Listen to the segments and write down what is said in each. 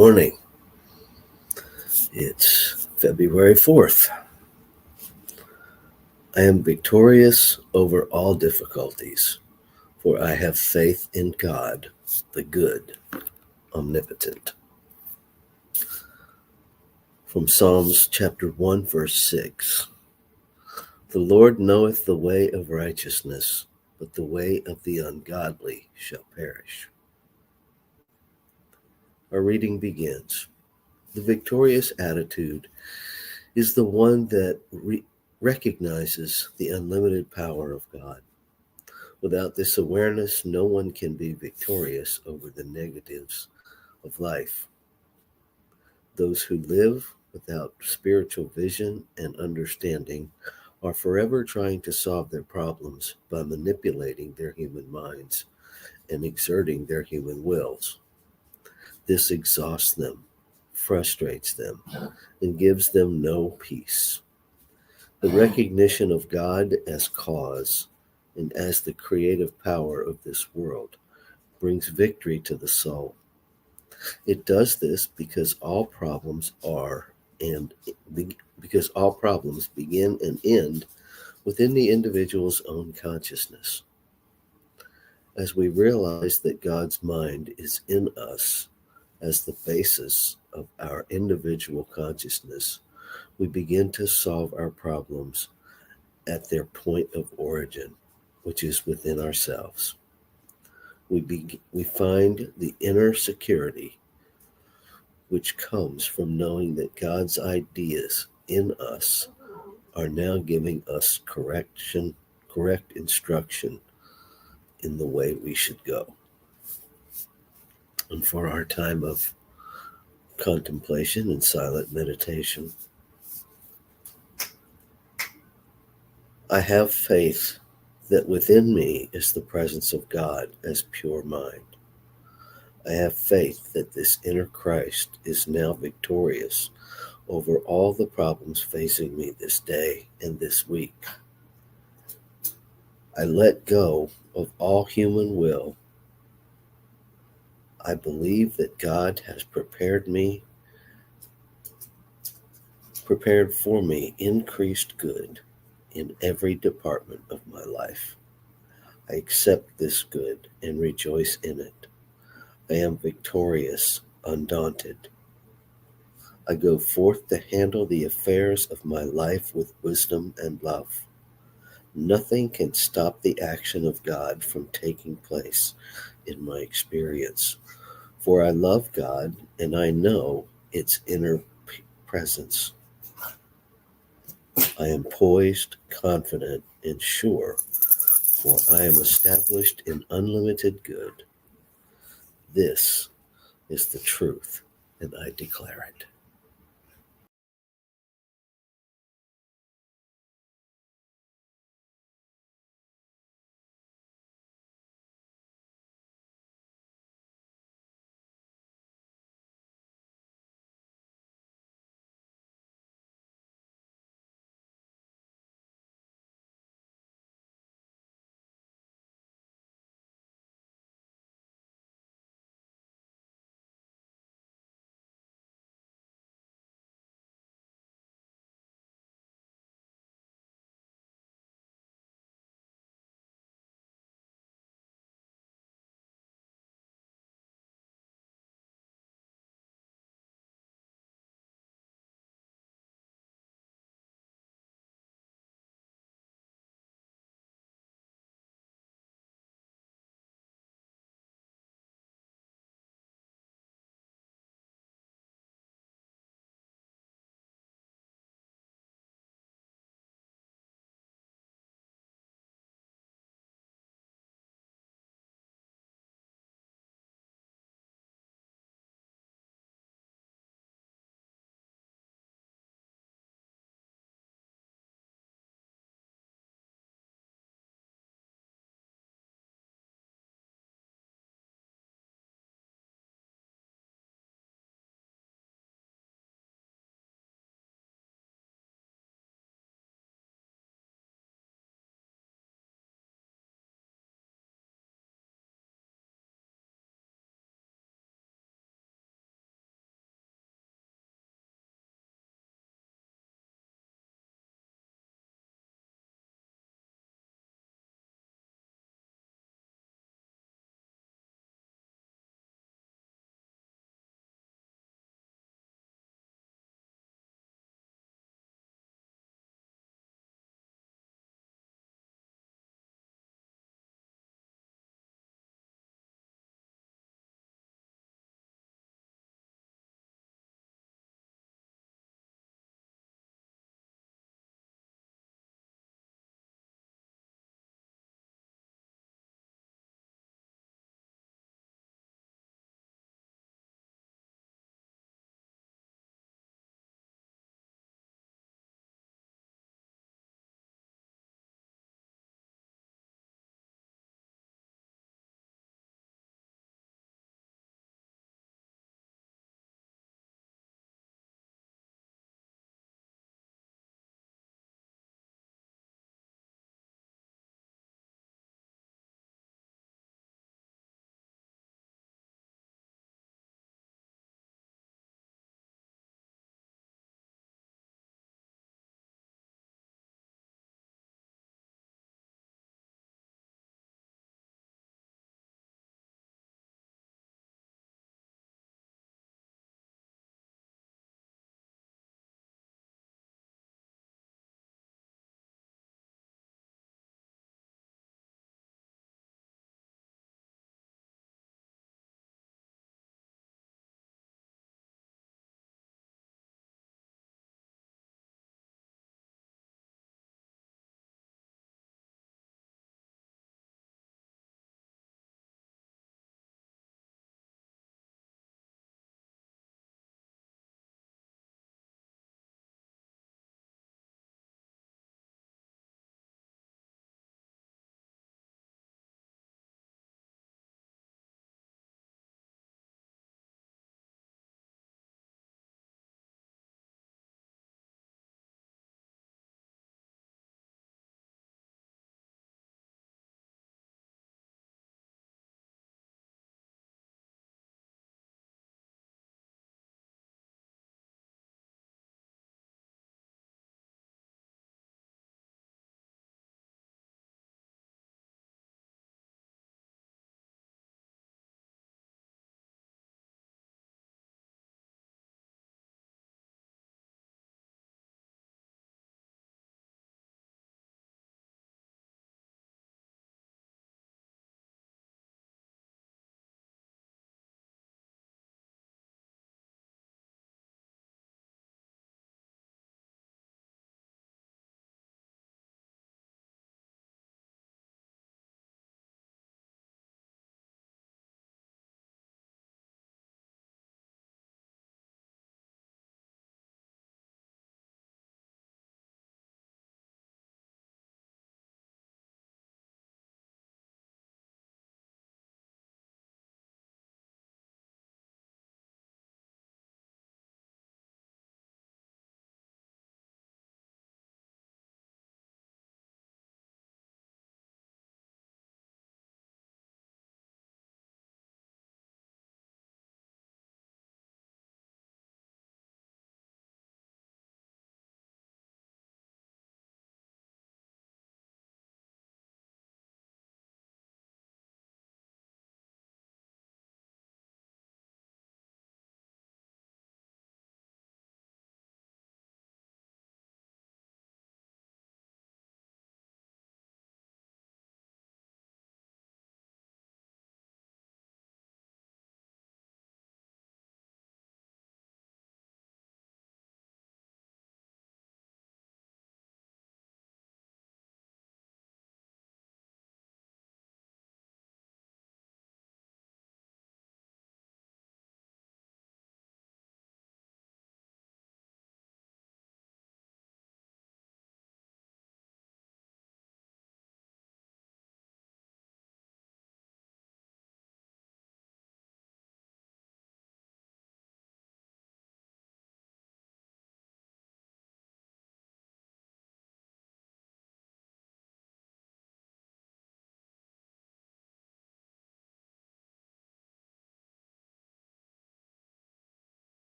morning. It's February 4th. I am victorious over all difficulties, for I have faith in God, the good, omnipotent. From Psalms chapter 1, verse 6. The Lord knoweth the way of righteousness, but the way of the ungodly shall perish. Our reading begins. The victorious attitude is the one that recognizes the unlimited power of God. Without this awareness, no one can be victorious over the negatives of life. Those who live without spiritual vision and understanding are forever trying to solve their problems by manipulating their human minds and exerting their human wills. This exhausts them, frustrates them, and gives them no peace. The recognition of God as cause and as the creative power of this world brings victory to the soul. It does this because all problems begin and end within the individual's own consciousness. As we realize that God's mind is in us as the basis of our individual consciousness, we begin to solve our problems at their point of origin, which is within ourselves. We find the inner security which comes from knowing that God's ideas in us are now giving us correct instruction in the way we should go. And for our time of contemplation and silent meditation, I have faith that within me is the presence of God as pure mind. I have faith that this inner Christ is now victorious over all the problems facing me this day and this week. I let go of all human will. I believe that God has prepared for me increased good in every department of my life. I accept this good and rejoice in it. I am victorious, undaunted. I go forth to handle the affairs of my life with wisdom and love. Nothing can stop the action of God from taking place in my experience, for I love God and I know its inner presence. I am poised, confident, and sure, for I am established in unlimited good. This is the truth, and I declare it.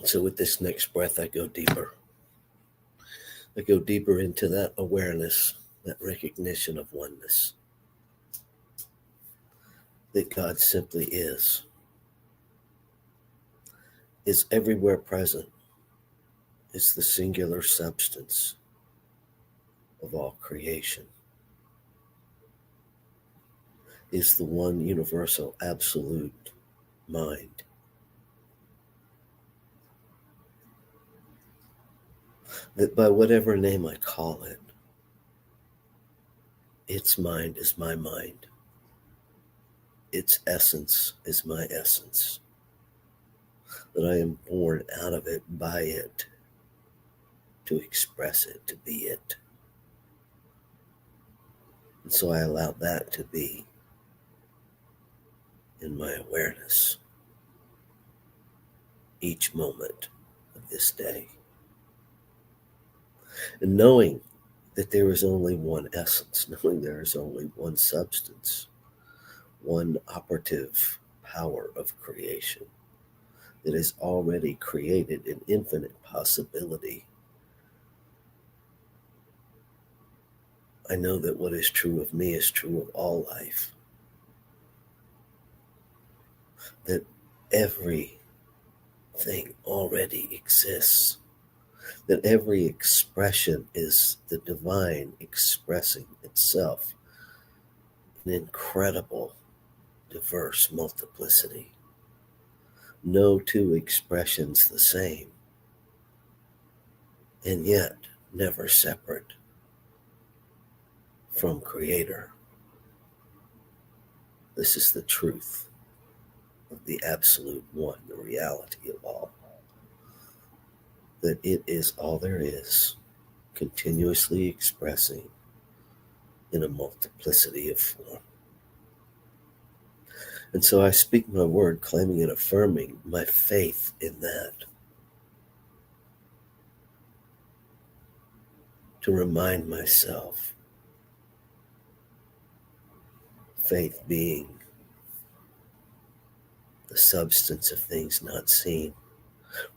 So with this next breath, I go deeper. I go deeper into that awareness, that recognition of oneness, that God simply is everywhere present, is the singular substance of all creation, is the one universal absolute mind. That by whatever name I call it, its mind is my mind. Its essence is my essence. That I am born out of it, by it, to express it, to be it. And so I allow that to be in my awareness each moment of this day. And knowing that there is only one essence, knowing there is only one substance, one operative power of creation that has already created an infinite possibility. I know that what is true of me is true of all life. That everything already exists. That every expression is the divine expressing itself in incredible, diverse multiplicity. No two expressions the same, and yet never separate from Creator. This is the truth of the absolute one, the reality of all. That it is all there is, continuously expressing in a multiplicity of form. And so I speak my word, claiming and affirming my faith in that, to remind myself, faith being the substance of things not seen,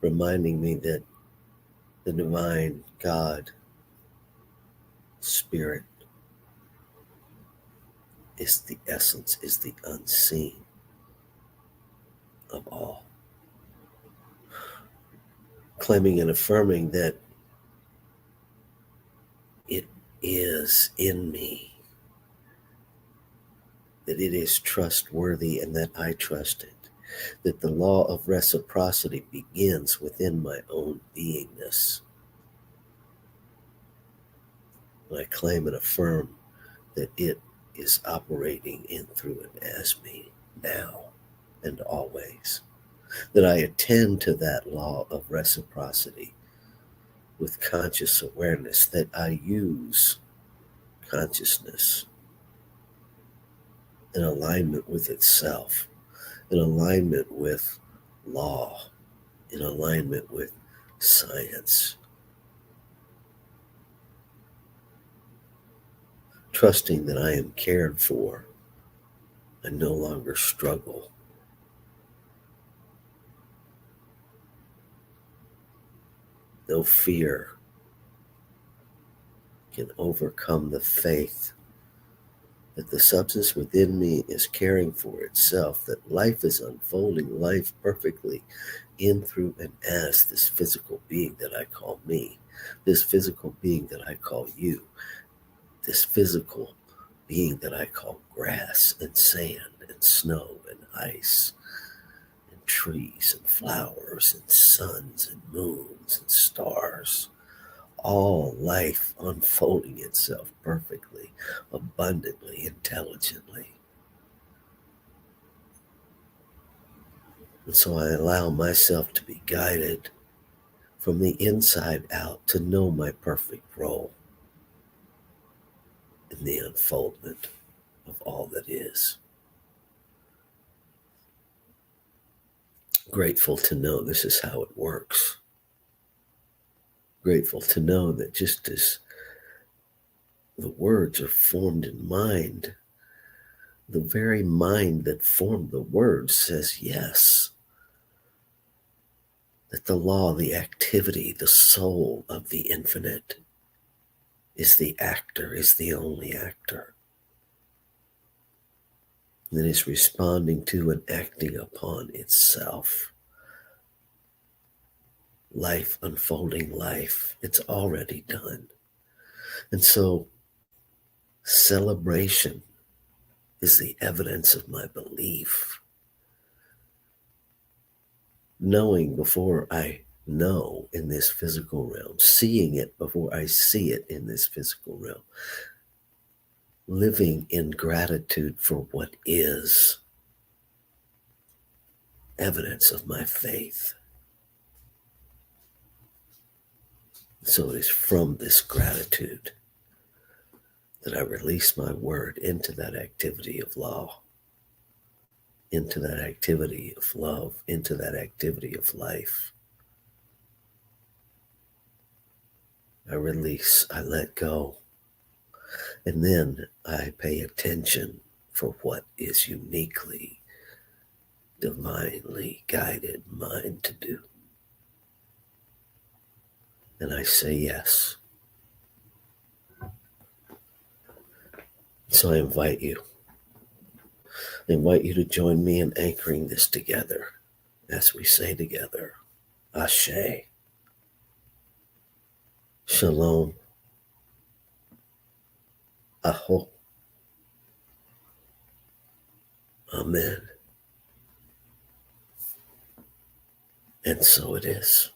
reminding me that the divine God, Spirit, is the essence, is the unseen of all. Claiming and affirming that it is in me, that it is trustworthy and that I trust it, that the law of reciprocity begins within my own beingness. I claim and affirm that it is operating in, through, and as me now and always. That I attend to that law of reciprocity with conscious awareness, that I use consciousness in alignment with itself, in alignment with law, in alignment with science. Trusting that I am cared for and no longer struggle. No fear can overcome the faith that the substance within me is caring for itself, that life is unfolding life perfectly in, through, and as this physical being that I call me, this physical being that I call you, this physical being that I call grass and sand and snow and ice and trees and flowers and suns and moons and stars. All life unfolding itself perfectly, abundantly, intelligently. And so I allow myself to be guided from the inside out to know my perfect role in the unfoldment of all that is. Grateful to know this is how it works. Grateful to know that just as the words are formed in mind, the very mind that formed the words says yes. that the law, the activity, the soul of the infinite is the actor, is the only actor, that is responding to and acting upon itself. Life unfolding life. It's already done. And so celebration is the evidence of my belief. Knowing before I know in this physical realm, seeing it before I see it in this physical realm, living in gratitude for what is, evidence of my faith. So it is from this gratitude that I release my word into that activity of law, into that activity of love, into that activity of life. I release, I let go, and then I pay attention for what is uniquely, divinely guided mine to do. And I say yes. So I invite you. I invite you to join me in anchoring this together as we say together, Ashe, Shalom, Aho, Amen. And so it is.